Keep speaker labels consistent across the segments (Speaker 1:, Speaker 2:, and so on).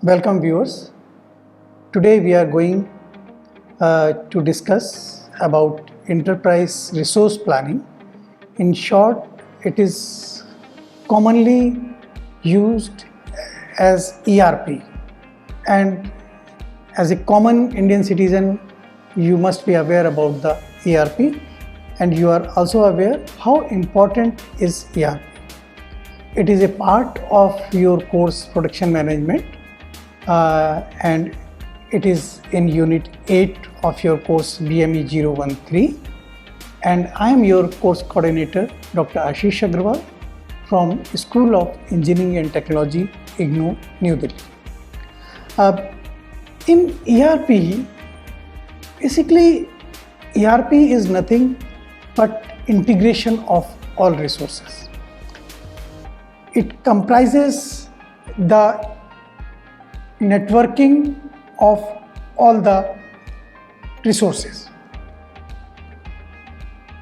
Speaker 1: Welcome viewers. Today we are going to discuss about enterprise resource planning. In short, it is commonly used as ERP, and as a common Indian citizen you must be aware about the ERP, and you are also aware how important is ERP. It is a part of your course production management and it is in unit 8 of your course BME 013, and I am your course coordinator Dr. Ashish Agrawal from School of Engineering and Technology, IGNOU, New Delhi. In ERP, basically ERP is nothing but integration of all resources. It comprises the networking of all the resources,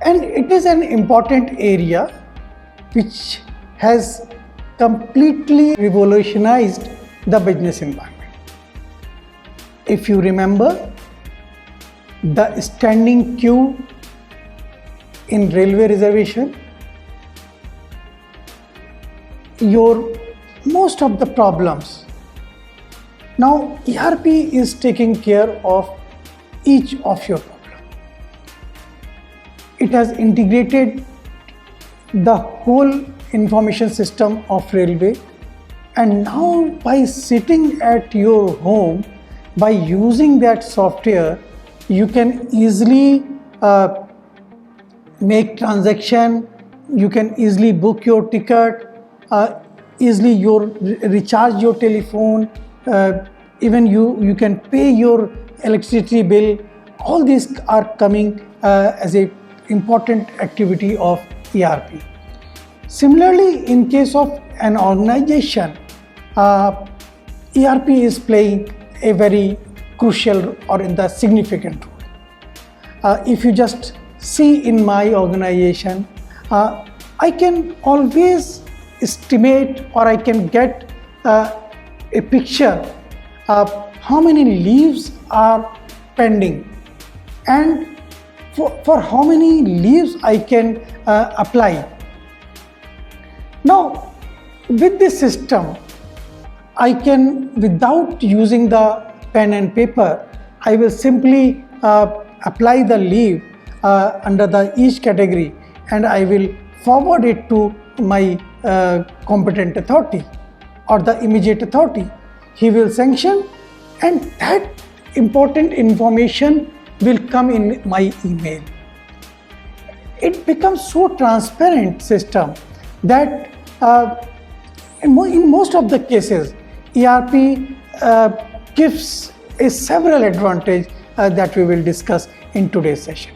Speaker 1: and it is an important area which has completely revolutionized the business environment. If you remember, the standing queue in railway reservation, most of the problems, now ERP is taking care of each of your problems. It has integrated the whole information system of railway, and now by sitting at your home, by using that software, you can easily make transaction, you can easily book your ticket, easily recharge your telephone, even you can pay your electricity bill. All these are coming as a important activity of ERP. Similarly, in case of an organization, ERP is playing a very crucial or in the significant role. If you just see in my organization, I can always estimate, or I can get a picture of how many leaves are pending and for how many leaves I can apply. Now, with this system, I can, without using the pen and paper, I will simply apply the leave under each category, and I will forward it to my competent authority or the immediate authority. He will sanction, and that important information will come in my email. It becomes so transparent system that in most of the cases ERP gives several advantages that we will discuss in today's session.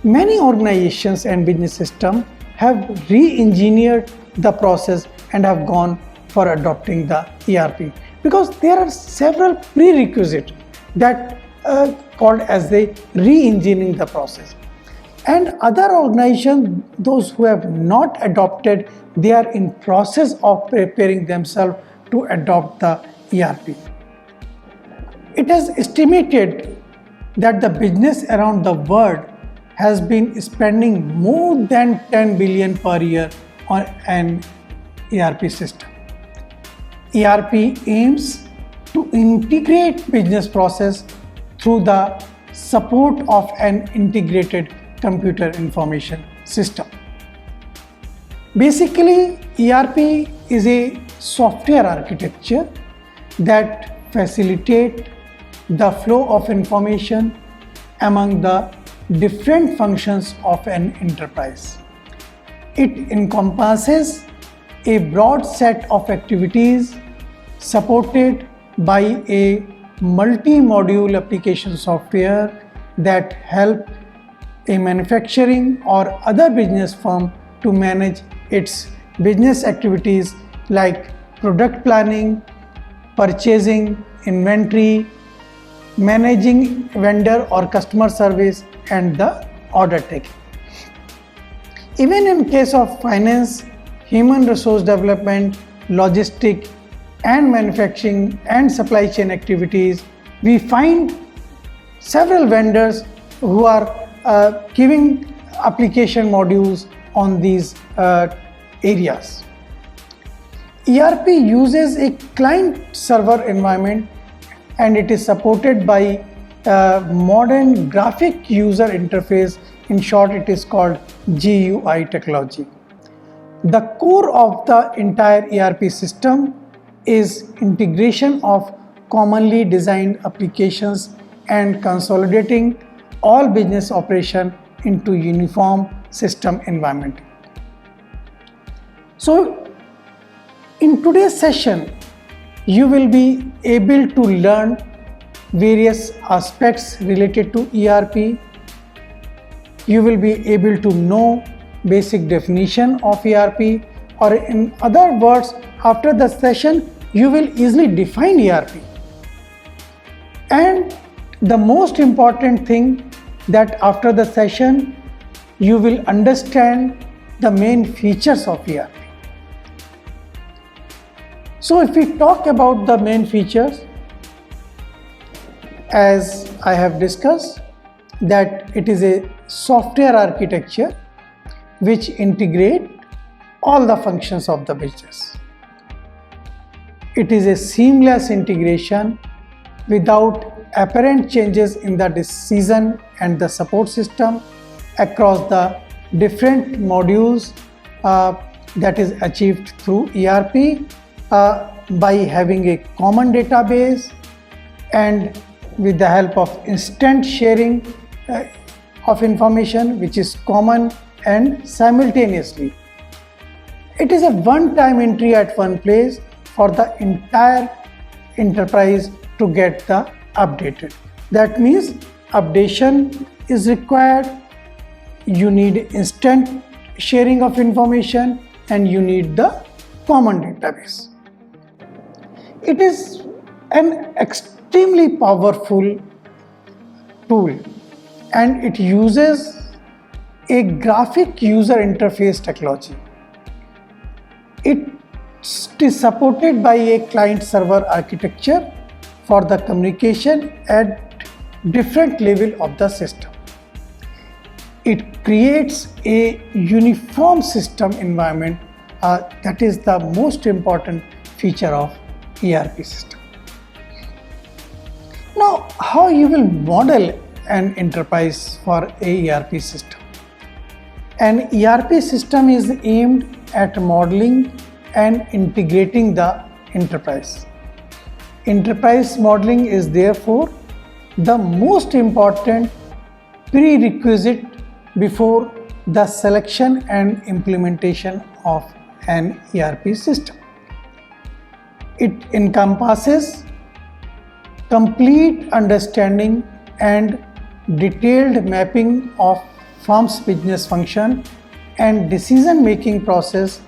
Speaker 1: Many organizations and business systems have re-engineered the process and have gone for adopting the ERP, because there are several prerequisites that called as the re-engineering the process. And other organizations, those who have not adopted, they are in process of preparing themselves to adopt the ERP. It is estimated that the business around the world has been spending more than 10 billion per year on an ERP system. ERP aims to integrate business process through the support of an integrated computer information system. Basically, ERP is a software architecture that facilitates the flow of information among the different functions of an enterprise. It encompasses a broad set of activities supported by a multi-module application software that help a manufacturing or other business firm to manage its business activities like product planning, purchasing, inventory, managing vendor or customer service, and the order taking. Even in case of finance, human resource development, logistics, and manufacturing and supply chain activities, we find several vendors who are giving application modules on these areas. ERP uses a client-server environment and it is supported by modern graphic user interface. In short, it is called GUI technology. The core of the entire ERP system is integration of commonly designed applications and consolidating all business operation into uniform system environment. So, in today's session, you will be able to learn various aspects related to ERP. You will be able to know basic definition of ERP, or in other words, after the session, you will easily define ERP. And the most important thing, that after the session, you will understand the main features of ERP. So if we talk about the main features, as I have discussed, that it is a software architecture which integrate all the functions of the business. It is a seamless integration without apparent changes in the decision and the support system across the different modules that is achieved through ERP by having a common database and with the help of instant sharing of information, which is common and simultaneously. It is a one-time entry at one place for the entire enterprise to get the updated. That means updation is required, you need instant sharing of information, and you need the common database. It is an extremely powerful tool and it uses a graphic user interface technology. It is supported by a client-server architecture for the communication at different level of the system. It creates a uniform system environment. That is the most important feature of ERP system. Now, how you will model an enterprise for a ERP system? An ERP system is aimed at modeling and integrating the enterprise. Enterprise modeling is therefore the most important prerequisite before the selection and implementation of an ERP system. It encompasses complete understanding and detailed mapping of firm's business function and decision-making process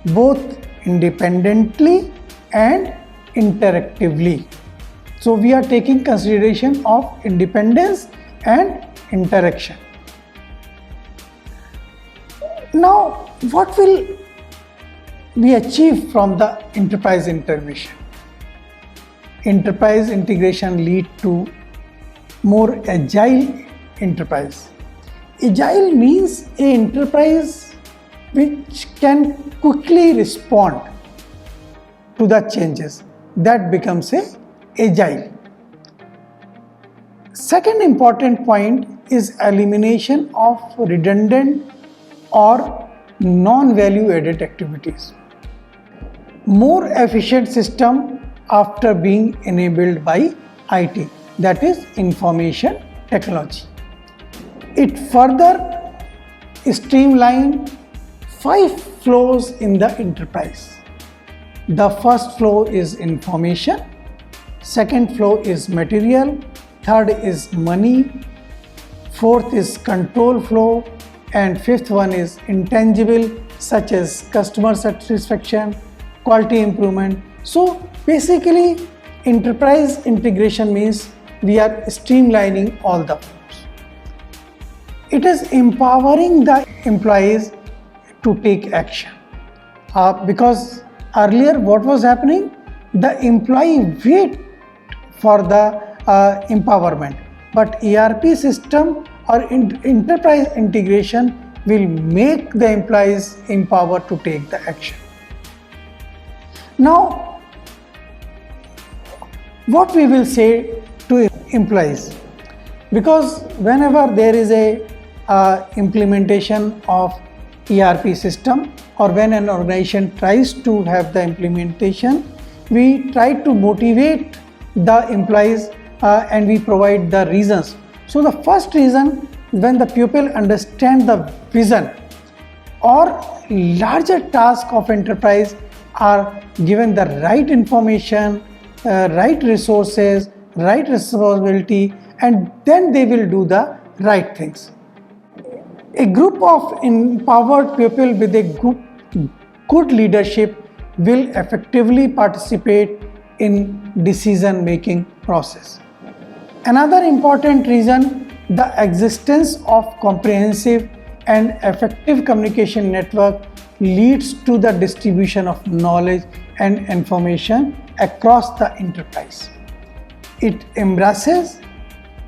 Speaker 1: both independently and interactively. So we are taking consideration of independence and interaction. Now, what will we achieve from the enterprise integration? Enterprise integration lead to more agile enterprise. Agile means an enterprise which can quickly respond to the changes. That becomes a agile. Second important point is elimination of redundant or non-value added activities. More efficient system after being enabled by IT, that is information technology. It further streamlines 5 flows in the enterprise. The first flow is information, second flow is material, third is money, fourth is control flow, and fifth one is intangible, such as customer satisfaction, quality improvement. So basically, enterprise integration means we are streamlining all the flows. It is empowering the employees to take action because earlier what was happening, the employee wait for the empowerment, but ERP system or enterprise integration will make the employees empowered to take the action. Now, what we will say to employees, because whenever there is a implementation of ERP system, or when an organization tries to have the implementation, we try to motivate the employees and we provide the reasons. So the first reason, when the people understand the vision or larger task of enterprise, are given the right information, right resources, right responsibility, and then they will do the right things. A group of empowered people with a good leadership will effectively participate in decision-making process. Another important reason, the existence of comprehensive and effective communication network leads to the distribution of knowledge and information across the enterprise. It embraces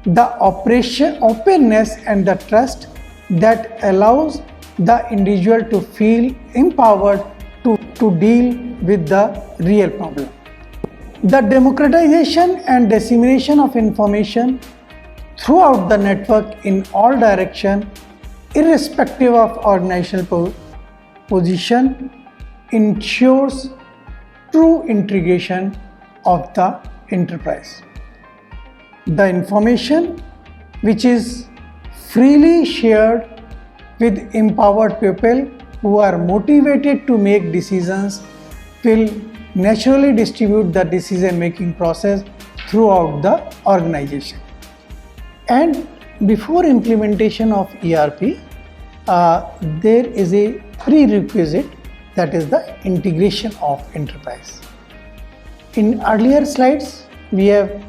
Speaker 1: the openness and the trust that allows the individual to feel empowered to deal with the real problem. The democratization and dissemination of information throughout the network in all directions, irrespective of organizational position, ensures true integration of the enterprise. The information which is freely shared with empowered people who are motivated to make decisions will naturally distribute the decision-making process throughout the organization. And before implementation of ERP, there is a prerequisite, that is the integration of enterprise. In earlier slides, we have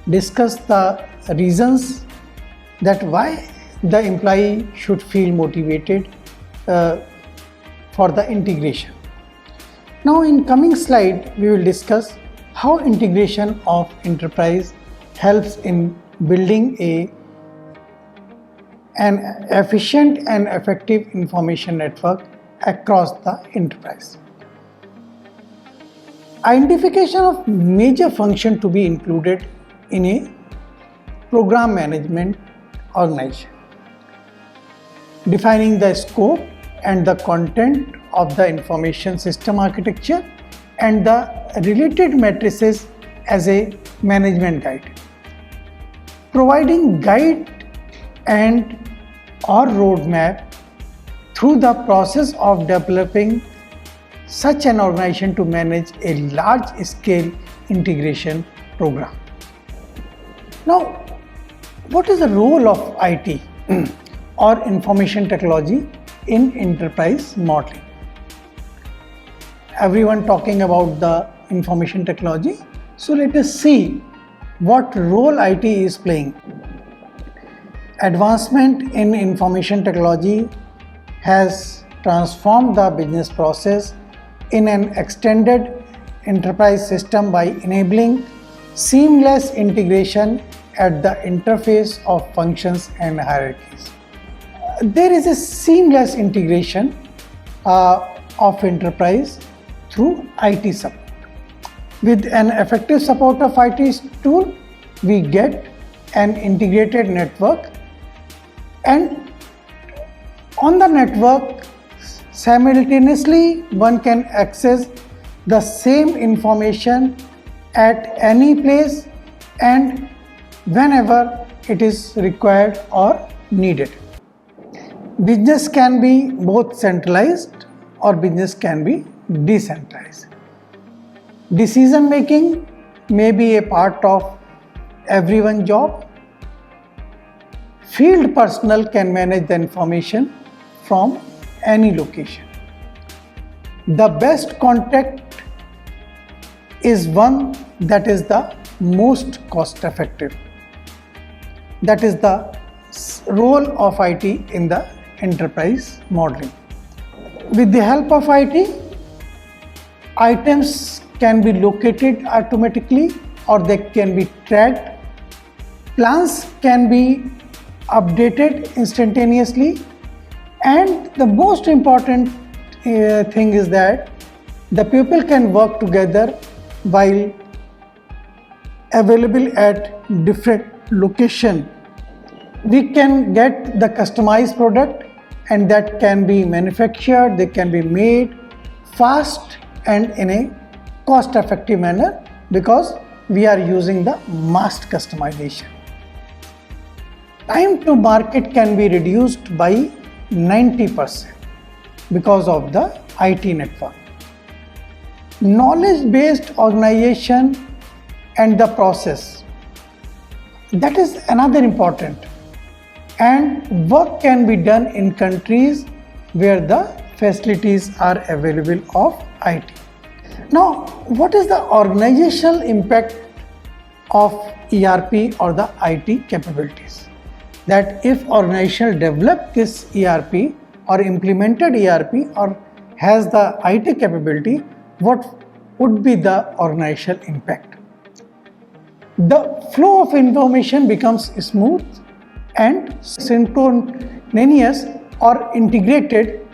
Speaker 1: discussed the reasons that why the employee should feel motivated for the integration. Now in coming slide, we will discuss how integration of enterprise helps in building an efficient and effective information network across the enterprise. Identification of major function to be included in a program management organization. Defining the scope and the content of the information system architecture and the related matrices as a management guide. Providing guide and or roadmap through the process of developing such an organization to manage a large-scale integration program. Now, what is the role of IT or information technology in enterprise modeling? Everyone talking about the information technology, so let us see what role IT is playing. Advancement in information technology has transformed the business process in an extended enterprise system by enabling seamless integration at the interface of functions and hierarchies. There is a seamless integration of enterprise through IT support. With an effective support of IT tool, we get an integrated network, and on the network simultaneously one can access the same information at any place and whenever it is required or needed. Business can be both centralized or business can be decentralized. Decision making may be a part of everyone's job. Field personnel can manage the information from any location. The best contact is one that is the most cost effective. That is the role of IT in the enterprise modeling. With the help of IT, items can be located automatically or they can be tracked. Plans can be updated instantaneously, and the most important thing is that the people can work together while available at different location. We can get the customized product, and that can be manufactured, they can be made fast and in a cost effective manner because we are using the mass customization. Time to market can be reduced by 90% because of the IT network. Knowledge-based organization and the process, that is another important, and work can be done in countries where the facilities are available of IT. Now, what is the organizational impact of ERP or the IT capabilities? That if organization develop this ERP or implemented ERP or has the IT capability, what would be the organizational impact? The flow of information becomes smooth and synchronous or integrated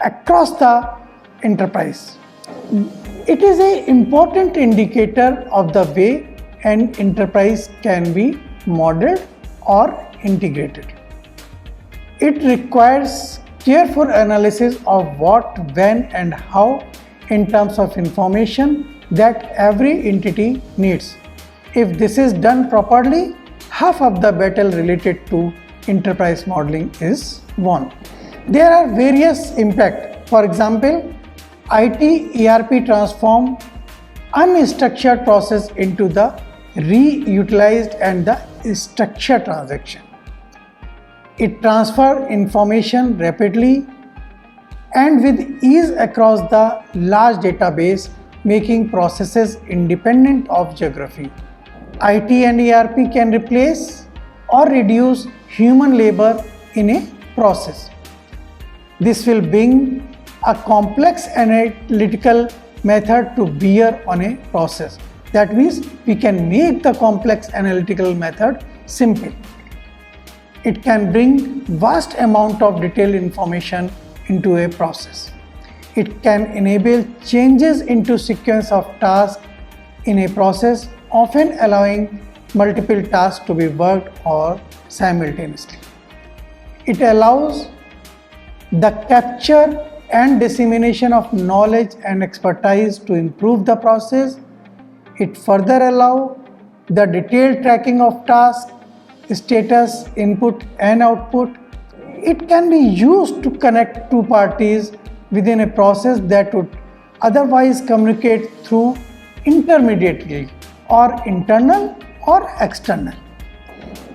Speaker 1: across the enterprise. It is an important indicator of the way an enterprise can be modeled or integrated. It requires careful analysis of what, when and how in terms of information that every entity needs. If this is done properly, half of the battle related to enterprise modeling is won. There are various impacts. For example, IT ERP transform unstructured process into the reutilized and the structured transaction. It transfers information rapidly and with ease across the large database, making processes independent of geography. IT and ERP can replace or reduce human labor in a process. This will bring a complex analytical method to bear on a process. That means we can make the complex analytical method simple. It can bring vast amount of detailed information into a process. It can enable changes into sequence of tasks in a process, often allowing multiple tasks to be worked or simultaneously. It allows the capture and dissemination of knowledge and expertise to improve the process. It further allows the detailed tracking of tasks, status, input and output. It can be used to connect two parties within a process that would otherwise communicate through intermediately or internal or external.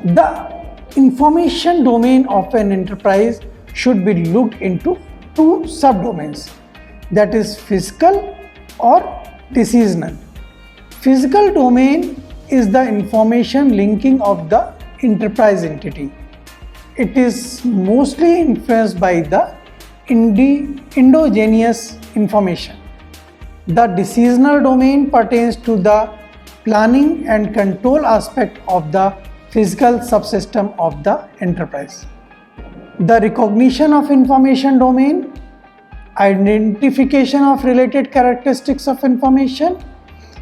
Speaker 1: The information domain of an enterprise should be looked into two subdomains, that is physical or decisional. Physical domain is the information linking of the enterprise entity. It is mostly influenced by the endogenous information. The decisional domain pertains to the planning and control aspect of the physical subsystem of the enterprise. The recognition of information domain, identification of related characteristics of information,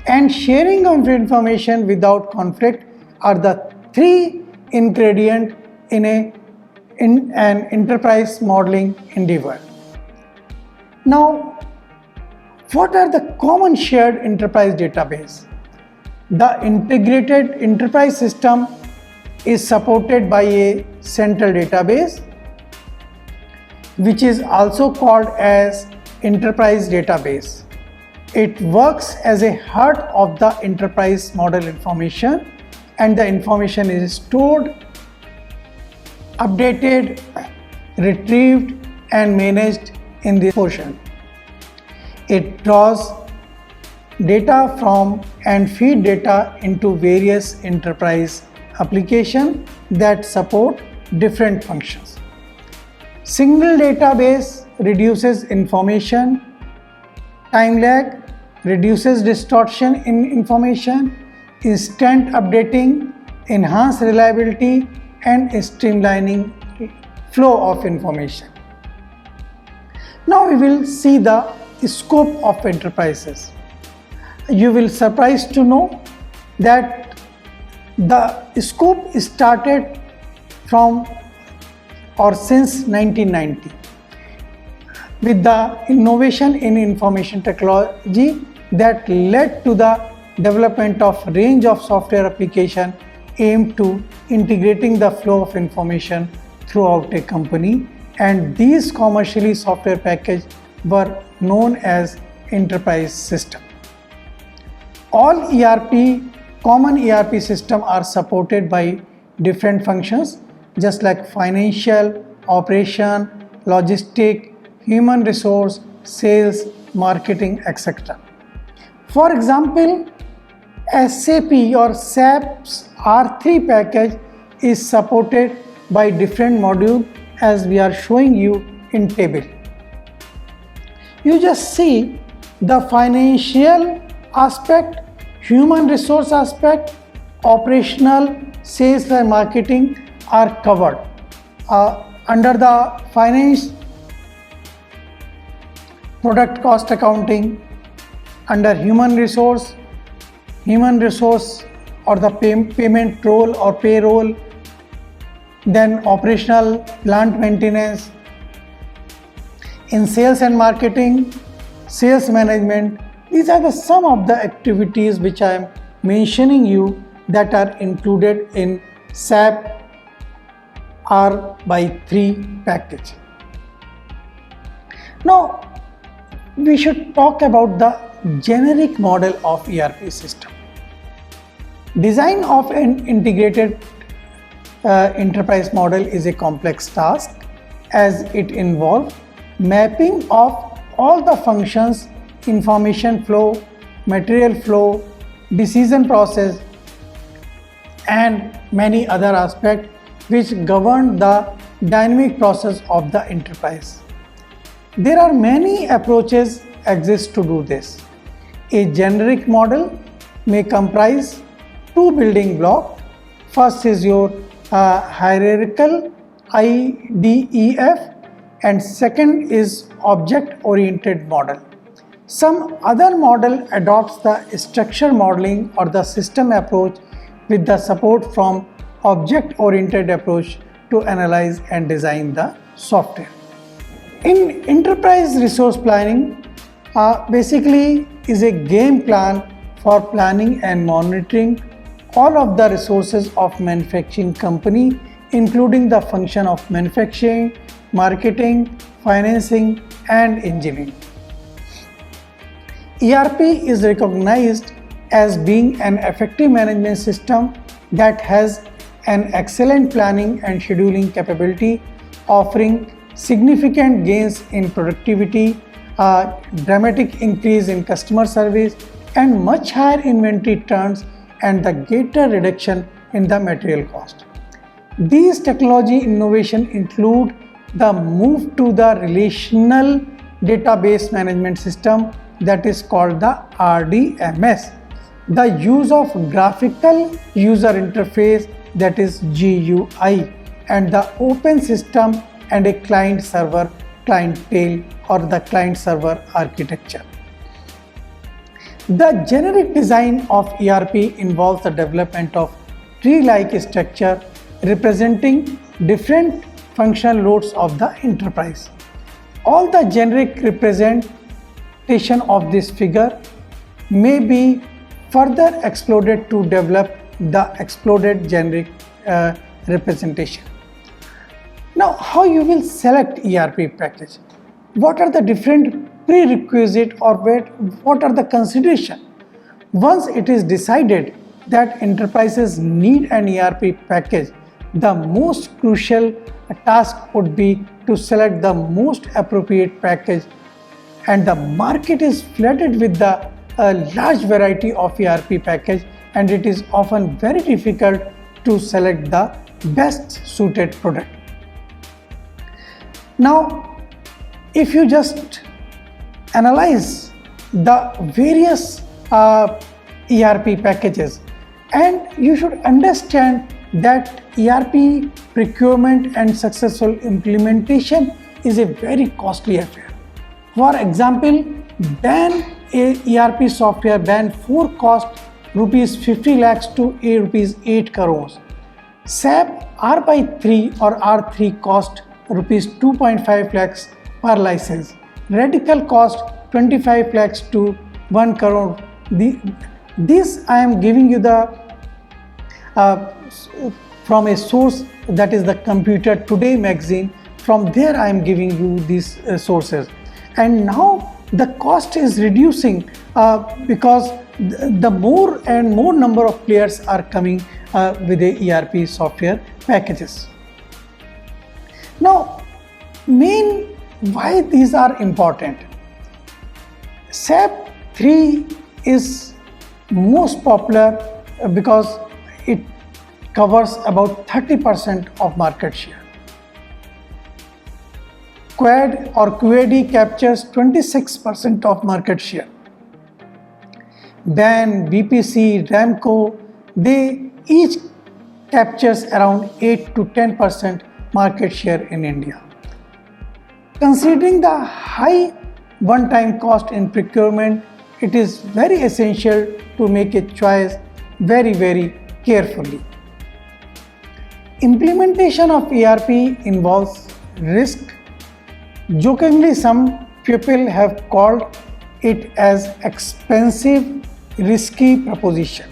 Speaker 1: and sharing of information without conflict are the three ingredients in an enterprise modeling endeavor. Now, what are the common shared enterprise database? The integrated enterprise system is supported by a central database, which is also called as enterprise database. It works as a heart of the enterprise model information, and the information is stored, updated, retrieved and managed in this portion. It draws data from and feed data into various enterprise applications that support different functions. Single database reduces information time lag reduces distortion in information, instant updating, enhanced reliability, and streamlining flow of information. Now we will see the scope of enterprises. You will surprised to know that the scope started from or since 1990 with the innovation in information technology that led to the development of range of software application aimed to integrating the flow of information throughout a company, and these commercially software packages were known as enterprise system. All common ERP system are supported by different functions just like financial, operation, logistic, human resource, sales, marketing, etc. For example, SAP or SAP's R3 package is supported by different modules as we are showing you in table. You just see the financial aspect, human resource aspect, operational, sales and marketing are covered. Under the finance, product cost accounting. Under human resource or the payment role or payroll, then operational, plant maintenance. In sales and marketing, sales management. These are some of the activities which I am mentioning you that are included in SAP R/3 package. Now we should talk about the generic model of ERP system. Design of an integrated enterprise model is a complex task as it involves mapping of all the functions, information flow, material flow, decision process, and many other aspects which govern the dynamic process of the enterprise. There are many approaches exist to do this. A generic model may comprise two building blocks. First is your hierarchical IDEF, and second is object-oriented model. Some other model adopts the structure modeling or the system approach with the support from object-oriented approach to analyze and design the software. In enterprise resource planning, basically is a game plan for planning and monitoring all of the resources of manufacturing company, including the function of manufacturing, marketing, financing, and engineering. ERP is recognized as being an effective management system that has an excellent planning and scheduling capability, offering significant gains in productivity, a dramatic increase in customer service, and much higher inventory turns and the greater reduction in the material cost. These technology innovations include the move to the relational database management system that is called the RDMS, the use of graphical user interface that is GUI, and the open system and a client-server clientele or the client-server architecture. The generic design of ERP involves the development of tree-like structure representing different functional nodes of the enterprise. All the generic representation of this figure may be further exploded to develop the exploded generic representation. Now, how you will select ERP package? What are the different prerequisites or what are the considerations? Once it is decided that enterprises need an ERP package, the most crucial task would be to select the most appropriate package, and the market is flooded with the large variety of ERP package, and it is often very difficult to select the best suited product. Now, if you just analyze the various ERP packages, and you should understand that ERP procurement and successful implementation is a very costly affair. For example, ban a ERP software ban 4 cost rupees 50 lakhs to a rupees 8 crores. SAP R by 3 or R3 cost rupees 2.5 lakhs per license. Radical cost 25 lakhs to 1 crore. This I am giving you the from a source, that is the Computer Today magazine. From there I am giving you these sources, and now the cost is reducing because the more and more number of players are coming with the ERP software packages. Now, why these are important? SAP 3 is most popular because it covers about 30% of market share. Quad or QAD captures 26% of market share. BAN, BPC, Ramco, they each captures around 8 to 10% market share in India. Considering the high one-time cost in procurement, it is very essential to make a choice very carefully. Implementation of ERP involves risk. Jokingly, some people have called it as expensive, risky proposition.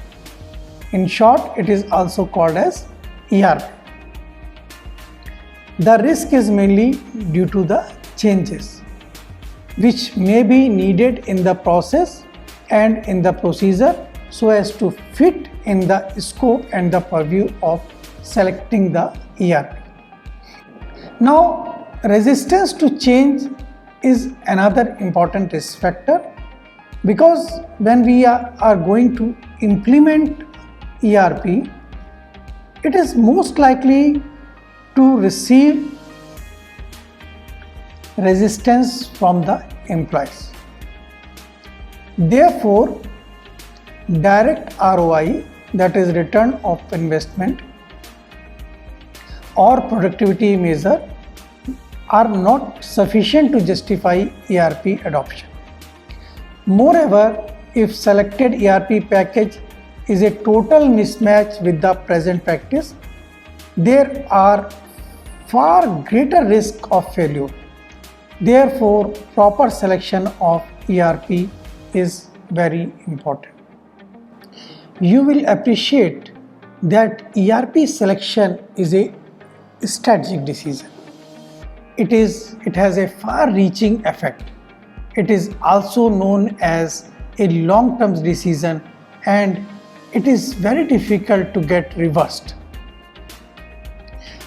Speaker 1: In short, it is also called as ERP. The risk is mainly due to the changes which may be needed in the process and in the procedure so as to fit in the scope and the purview of selecting the ERP. Now, resistance to change is another important risk factor, because when we are going to implement ERP, it is most likely to receive resistance from the employees. Therefore, direct ROI, that is return of investment, or productivity measure are not sufficient to justify ERP adoption. Moreover, if selected ERP package is a total mismatch with the present practice, there are far greater risk of failure. Therefore, proper selection of ERP is very important. You will appreciate that ERP selection is a strategic decision. It has a far-reaching effect. It is also known as a long-term decision, and it is very difficult to get reversed.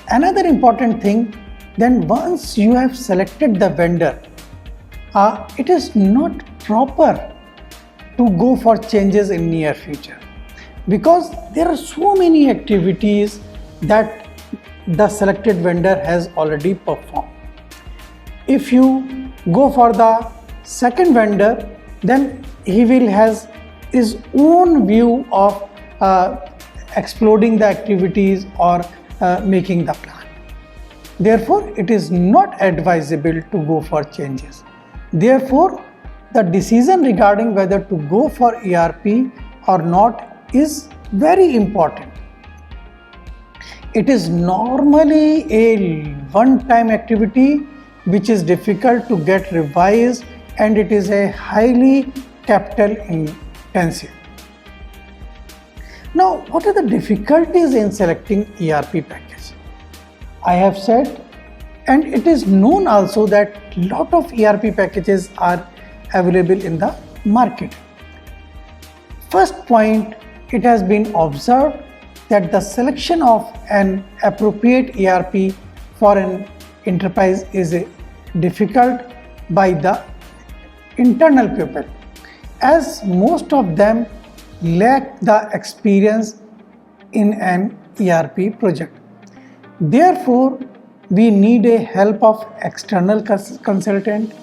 Speaker 1: Another important thing, then once you have selected the vendor, it is not proper to go for changes in near future, because there are so many activities that the selected vendor has already performed. If you go for the second vendor, then he will has his own view of exploding the activities or making the plan. Therefore, it is not advisable to go for changes. Therefore, the decision regarding whether to go for ERP or not is very important. It is normally a one-time activity which is difficult to get revised, and it is a highly capital intensive. Now, what are the difficulties in selecting ERP package? I have said, and it is known also, that lot of ERP packages are available in the market. First point, it has been observed that the selection of an appropriate ERP for an enterprise is difficult by the internal people, as most of them lack the experience in an ERP project. Therefore, we need a help of external consultant,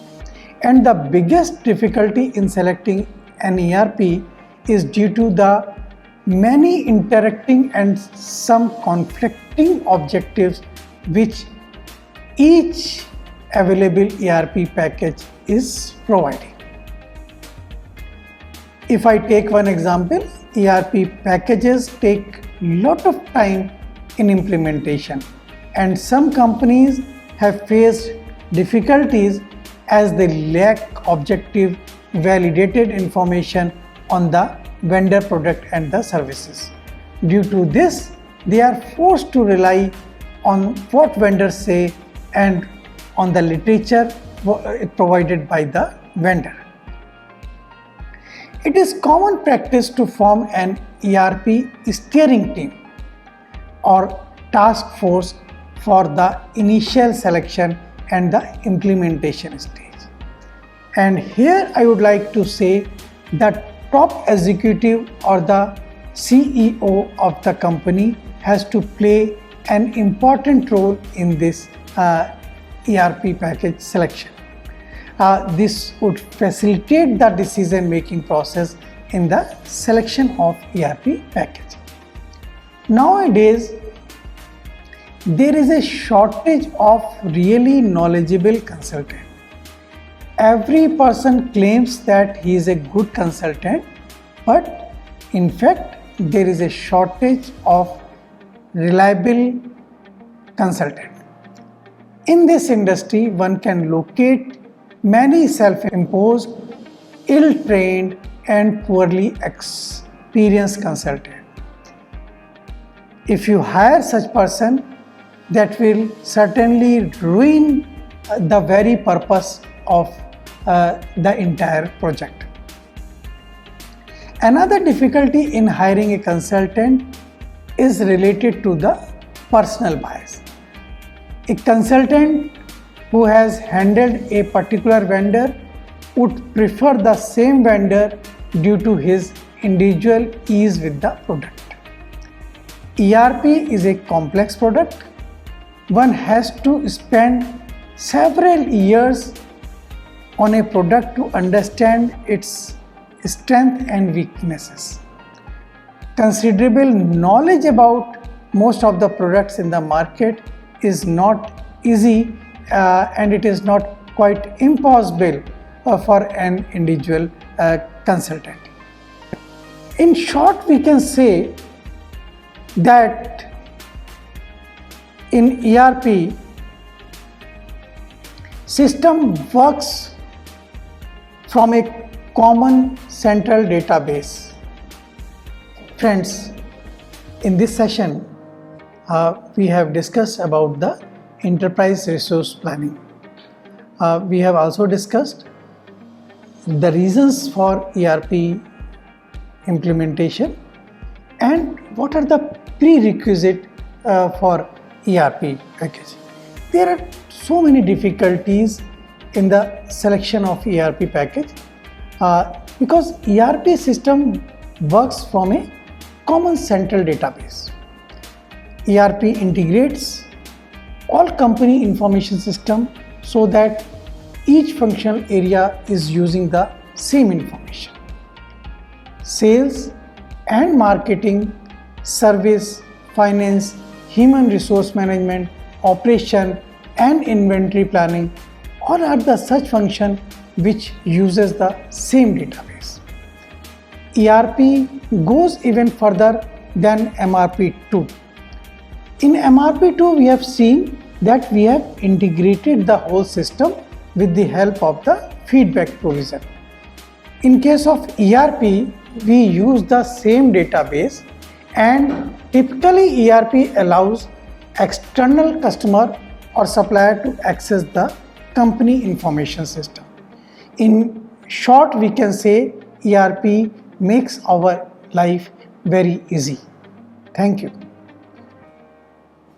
Speaker 1: And the biggest difficulty in selecting an ERP is due to the many interacting and some conflicting objectives which each available ERP package is providing. If I take one example, ERP packages take lot of time in implementation, and some companies have faced difficulties as they lack objective validated information on the vendor product and the services. Due to this, they are forced to rely on what vendors say and on the literature provided by the vendor. It is common practice to form an ERP steering team or task force for the initial selection and the implementation stage. And here I would like to say that top executive or the CEO of the company has to play an important role in this ERP package selection. This would facilitate the decision-making process in the selection of ERP package. Nowadays, there is a shortage of really knowledgeable consultants. Every person claims that he is a good consultant, but in fact, there is a shortage of reliable consultant. In this industry, one can locate many self-imposed, ill-trained and poorly experienced consultants. If you hire such person, that will certainly ruin the very purpose of the entire project. Another difficulty in hiring a consultant is related to the personal bias. A consultant who has handled a particular vendor would prefer the same vendor due to his individual ease with the product. ERP is a complex product. One has to spend several years on a product to understand its strength and weaknesses. Considerable knowledge about most of the products in the market is not easy and it is not quite impossible for an individual consultant. In short, we can say that in ERP, system works from a common central database. Friends, in this session, we have discussed about the enterprise resource planning. We have also discussed the reasons for ERP implementation and what are the prerequisites for ERP package. There are so many difficulties in the selection of ERP package because ERP system works from a common central database. ERP integrates all company information system so that each functional area is using the same information. Sales and marketing, service, finance, human resource management, operation and inventory planning all are the such function which uses the same database. ERP goes even further than MRP2. In MRP2, we have seen that we have integrated the whole system with the help of the feedback provision. In case of ERP, we use the same database, and typically ERP allows external customer or supplier to access the company information system. In short, we can say ERP makes our life very easy. Thank you.